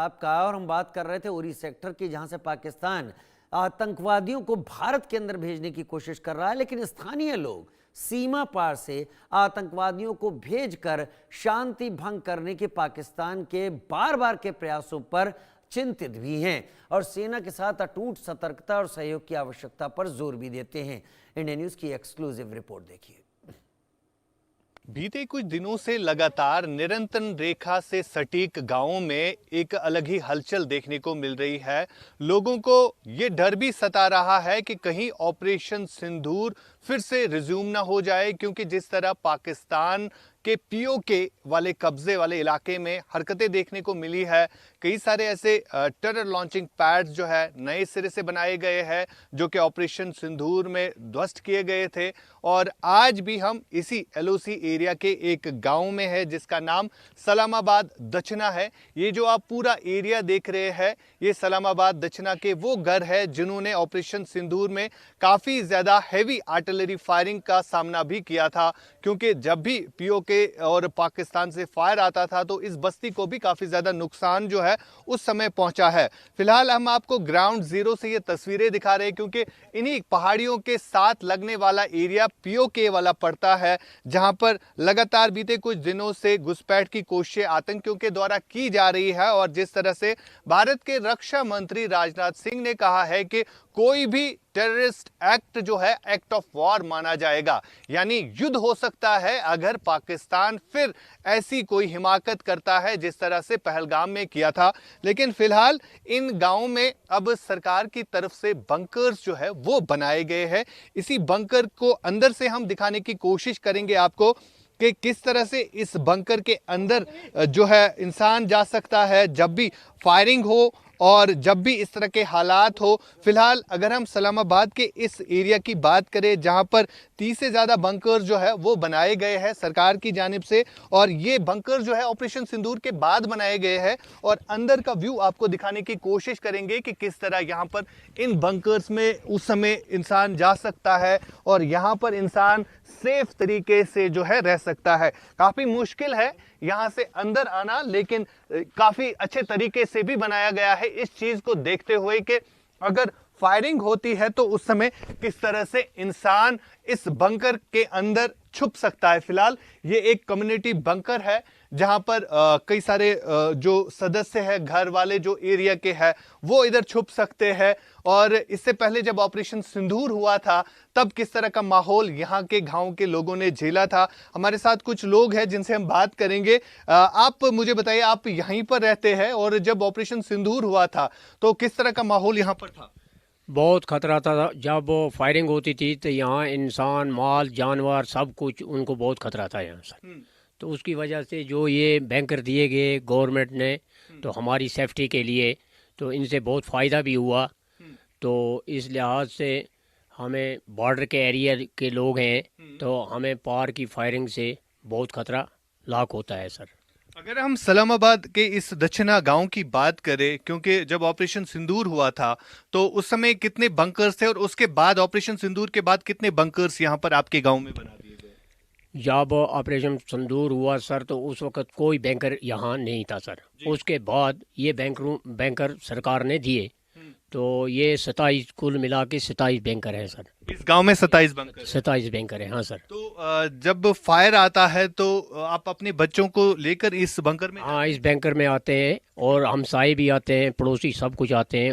आपका और हम बात कर रहे थे उरी सेक्टर की, जहां से पाकिस्तान आतंकवादियों को भारत के अंदर भेजने की कोशिश कर रहा है, लेकिन स्थानीय लोग सीमा पार से आतंकवादियों को भेजकर शांति भंग करने के पाकिस्तान के बार बार के प्रयासों पर चिंतित भी हैं और सेना के साथ अटूट सतर्कता और सहयोग की आवश्यकता पर जोर भी देते हैं। इंडिया न्यूज की एक्सक्लूसिव रिपोर्ट देखिए। बीते कुछ दिनों से लगातार निरंतर रेखा से सटीक गांवों में एक अलग ही हलचल देखने को मिल रही है। लोगों को ये डर भी सता रहा है कि कहीं ऑपरेशन सिंदूर फिर से रिज्यूम ना हो जाए, क्योंकि जिस तरह पाकिस्तान के पीओके वाले कब्जे वाले इलाके में हरकतें देखने को मिली है, कई सारे ऐसे टेरर लॉन्चिंग पैड्स जो है नए सिरे से बनाए गए हैं जो कि ऑपरेशन सिंदूर में ध्वस्त किए गए थे। और आज भी हम इसी एलओसी एरिया के एक गांव में है जिसका नाम सलामाबाद दक्षिणा है। ये जो आप पूरा एरिया देख रहे हैं, ये सलामाबाद दक्षिणा के वो घर है जिन्होंने ऑपरेशन सिंदूर में काफ़ी ज़्यादा हैवी आर्टिलरी फायरिंग का सामना भी किया था, क्योंकि जब भी पीओके और पाकिस्तान से फायर आता था तो इस बस्ती को भी काफ़ी ज़्यादा नुकसान जो है उस समय पहुंचा है। फिलहाल हम आपको ग्राउंड जीरो से ये तस्वीरें दिखा रहे हैं, क्योंकि इन्हीं पहाड़ियों के साथ लगने वाला एरिया पीओके वाला पड़ता है, जहां पर लगातार बीते कुछ दिनों से घुसपैठ की कोशिशें आतंकियों के द्वारा की जा रही है। और जिस तरह से भारत के रक्षा मंत्री राजनाथ सिंह ने कहा है कि कोई भी टेररिस्ट एक्ट जो है एक्ट ऑफ वॉर माना जाएगा, यानी युद्ध हो सकता है अगर पाकिस्तान फिर ऐसी कोई हिमाकत करता है जिस तरह से पहलगाम में किया था। लेकिन फिलहाल इन गांवों में अब सरकार की तरफ से बंकर्स जो है वो बनाए गए हैं। इसी बंकर को अंदर से हम दिखाने की कोशिश करेंगे आपको कि किस तरह से इस बंकर के अंदर जो है इंसान जा सकता है जब भी फायरिंग हो और जब भी इस तरह के हालात हो। फिलहाल अगर हम सलामाबाद के इस एरिया की बात करें, जहां पर 30 से ज़्यादा बंकर जो है वो बनाए गए हैं सरकार की जानिब से, और ये बंकर जो है ऑपरेशन सिंदूर के बाद बनाए गए हैं, और अंदर का व्यू आपको दिखाने की कोशिश करेंगे कि किस तरह यहाँ पर इन बंकर्स में उस समय इंसान जा सकता है और यहाँ पर इंसान सेफ तरीके से जो है रह सकता है। काफ़ी मुश्किल है यहाँ से अंदर आना, लेकिन काफ़ी अच्छे तरीके से भी बनाया गया है इस चीज़ को देखते हुए कि अगर फायरिंग होती है तो उस समय किस तरह से इंसान इस बंकर के अंदर छुप सकता है। फिलहाल ये एक कम्युनिटी बंकर है जहां पर कई सारे जो सदस्य हैं घर वाले जो एरिया के हैं वो इधर छुप सकते हैं। और इससे पहले जब ऑपरेशन सिंदूर हुआ था तब किस तरह का माहौल यहाँ के गांव के लोगों ने झेला था। हमारे साथ कुछ लोग हैं जिनसे हम बात करेंगे। आप मुझे बताइए, आप यहीं पर रहते हैं और जब ऑपरेशन सिंदूर हुआ था तो किस तरह का माहौल यहाँ पर था? बहुत खतरा था। जब फायरिंग होती थी तो यहाँ इंसान, माल, जानवर, सब कुछ उनको बहुत खतरा था यहाँ सर। तो उसकी वजह से जो ये बैंकर दिए गए गवर्नमेंट ने तो हमारी सेफ्टी के लिए, तो इनसे बहुत फ़ायदा भी हुआ। तो इस लिहाज से हमें बॉर्डर के एरिया के लोग हैं तो हमें पार की फायरिंग से बहुत खतरा लाक होता है सर। अगर हम सलामाबाद के इस दक्षिणा गांव की बात करें, क्योंकि जब ऑपरेशन सिंदूर हुआ था तो उस समय कितने बंकर्स थे और उसके बाद ऑपरेशन सिंदूर के बाद कितने बंकर्स यहाँ पर आपके गांव में बना दिए गए? जब ऑपरेशन सिंदूर हुआ सर तो उस वक्त कोई बैंकर यहाँ नहीं था सर। उसके बाद ये बैंकर सरकार ने दिए, तो ये 27 कुल मिला के 27 बैंकर हैं सर। इस गांव में 27 बंकर 27 बैंकर हैं, हाँ सर। तो जब फायर आता है तो आप अपने बच्चों को लेकर इस बंकर में? हाँ, इस बैंकर में आते हैं और हमसाए भी आते हैं, पड़ोसी सब कुछ आते हैं,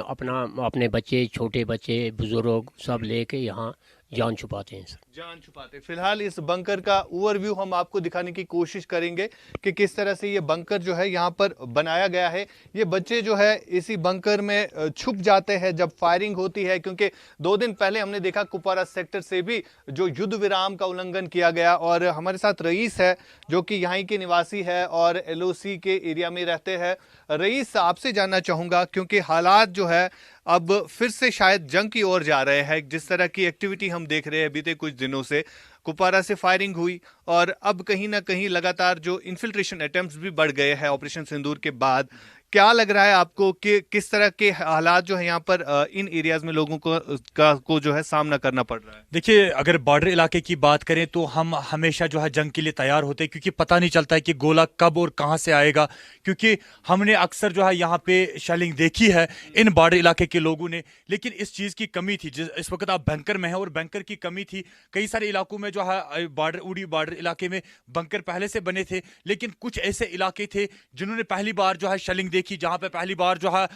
अपने बच्चे, छोटे बच्चे, बुजुर्ग सब लेके यहाँ जान छुपाते हैं सर। जान छुपाते। फिलहाल इस बंकर का ओवरव्यू हम आपको दिखाने की कोशिश करेंगे कि किस तरह से ये बंकर जो है यहाँ पर बनाया गया है। ये बच्चे जो है इसी बंकर में छुप जाते हैं जब फायरिंग होती है, क्योंकि 2 दिन पहले हमने देखा कुपवारा सेक्टर से भी जो युद्ध विराम का उल्लंघन किया गया। और हमारे साथ रईस है जो कि यहाँ के निवासी है और एलओसी के एरिया में रहते हैं। रईस, आपसे जानना चाहूँगा, क्योंकि हालात जो है अब फिर से शायद जंग की ओर जा रहे हैं। जिस तरह की एक्टिविटी हम देख रहे हैं बीते कुछ दिनों से, कुपवारा से फायरिंग हुई और अब कहीं ना कहीं लगातार जो इन्फिल्ट्रेशन अटेम्प्ट्स भी बढ़ गए हैं ऑपरेशन सिंदूर के बाद। क्या लग रहा है आपको कि किस तरह के हालात जो है यहाँ पर इन एरियाज में लोगों को जो है सामना करना पड़ रहा है? देखिए, अगर बॉर्डर इलाके की बात करें तो हम हमेशा जो है जंग के लिए तैयार होते हैं, क्योंकि पता नहीं चलता है कि गोला कब और कहां से आएगा। क्योंकि हमने अक्सर जो है यहाँ पे शेलिंग देखी है इन बॉर्डर इलाके के लोगों ने, लेकिन इस चीज़ की कमी थी। इस वक्त आप बैंकर में हैं और बैंकर की कमी थी। कई सारे इलाकों में जो है बॉर्डर उड़ी बॉर्डर इलाके में बंकर पहले से बने थे, लेकिन कुछ ऐसे इलाके थे जिन्होंने पहली बार जो है शेलिंग देखी, जहां पे पहली बार जो है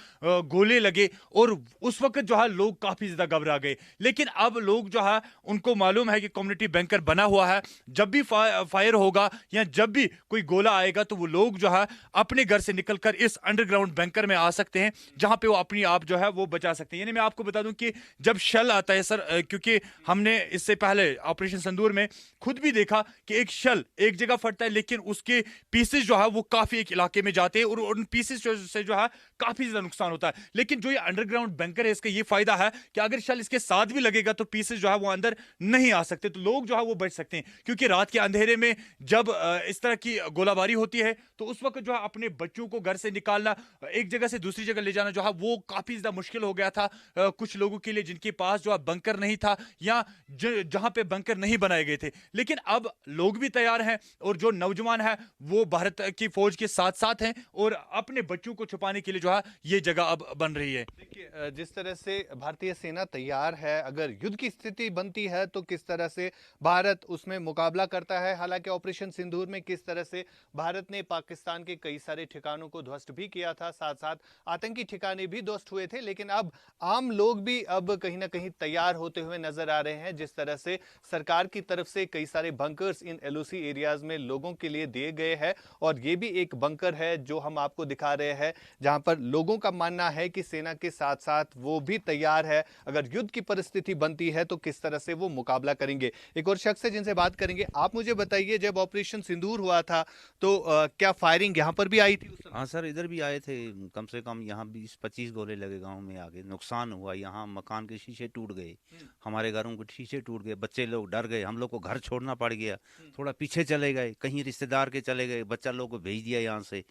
गोले लगे, और उस वक्त जो है लोग काफी ज्यादा घबरा गए। लेकिन अब लोग जो है उनको मालूम है कि कम्युनिटी बैंकर बना हुआ है, जब भी फायर होगा या जब भी कोई गोला आएगा तो वो लोग जो है अपने घर से निकलकर इस अंडरग्राउंड बैंकर में आ सकते हैं, जहां पे वो अपनी आप जो है वो बचा सकते हैं। यानी मैं आपको बता दूं कि जब शेल आता है सर, क्योंकि हमने इससे पहले ऑपरेशन सिंदूर में खुद भी देखा कि एक शेल एक जगह फटता है, लेकिन उसके पीसेस जो है वो काफी एक इलाके में जाते हैं और उन पीसेस से जो है काफी ज्यादा नुकसान होता है। लेकिन जो ये अंडरग्राउंड बैंकर है, इसका ये फायदा है कि अगर शेल इसके साथ भी लगेगा तो पीसेस जो है वो अंदर नहीं आ सकते, तो लोग जो है वो बच सकते हैं। क्योंकि रात के अंधेरे में जब इस तरह की गोलाबारी होती है तो उस वक्त जो है अपने बच्चों को घर से निकालना, एक जगह से दूसरी जगह ले जाना जो है वो काफी ज्यादा मुश्किल हो गया था कुछ लोगों के लिए जिनके पास जो है बंकर नहीं था या जहां पे बंकर नहीं बनाए गए थे। लेकिन अब लोग भी तैयार हैं और जो नौजवान है वो भारत की फौज के साथ साथ हैं और अपने बच्चों को छुपाने के लिए जो है ये जगह अब बन रही है। देखिए, जिस तरह से भारतीय सेना तैयार है, अगर युद्ध की स्थिति बनती है तो किस तरह से भारत उसमें मुकाबला करता है। हालांकि ऑपरेशन सिंदूर में किस तरह से भारत ने पाकिस्तान के कई सारे ठिकानों को ध्वस्त भी किया था, साथ साथ आतंकी ठिकाने भी ध्वस्त हुए थे, लेकिन अब आम लोग भी अब कहीं ना कहीं तैयार होते हुए नजर आ रहे हैं। जिस तरह से सरकार की तरफ से कई सारे बंकर्स इन एलओसी एरियाज में लोगों के लिए दिए गए हैं, और ये भी एक बंकर है जो हम आपको दिखा रहे हैं, जहां पर लोगों का मानना है कि सेना के साथ साथ वो भी तैयार है, अगर युद्ध की परिस्थिति बनती है तो किस तरह से वो मुकाबला करेंगे। एक और शख्स है जिनसे बात करेंगे। आप मुझे बताइए, जब ऑपरेशन सिंदूर हुआ था तो क्या फायरिंग यहां पर भी आई थी उस समय? हाँ सर, इधर भी आए थे। कम से कम यहाँ 20-25 गोले लगे गांव में, आगे नुकसान हुआ। यहाँ मकान के शीशे टूट गए, हमारे घरों के शीशे टूट गए, बच्चे लोग डर गए, हम लोग को घर छोड़ना पड़ गया, थोड़ा पीछे चले गए, कहीं रिश्तेदार के चले गए, बच्चा लोग को भेज दिया यहाँ से,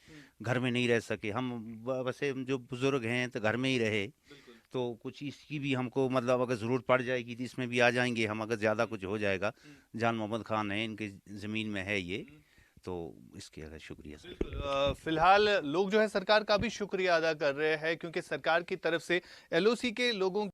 घर में नहीं रह सके। हम वैसे जो बुजुर्ग हैं तो घर में ही रहे, तो कुछ इसकी भी हमको मतलब अगर ज़रूरत पड़ जाएगी तो इसमें भी आ जाएंगे हम, अगर ज़्यादा कुछ हो जाएगा। जान मोहम्मद खान है, इनके ज़मीन में है ये, तो इसके लिए शुक्रिया सर। फिलहाल लोग जो है सरकार का भी शुक्रिया अदा कर रहे हैं, क्योंकि सरकार की तरफ से एलओसी के लोगों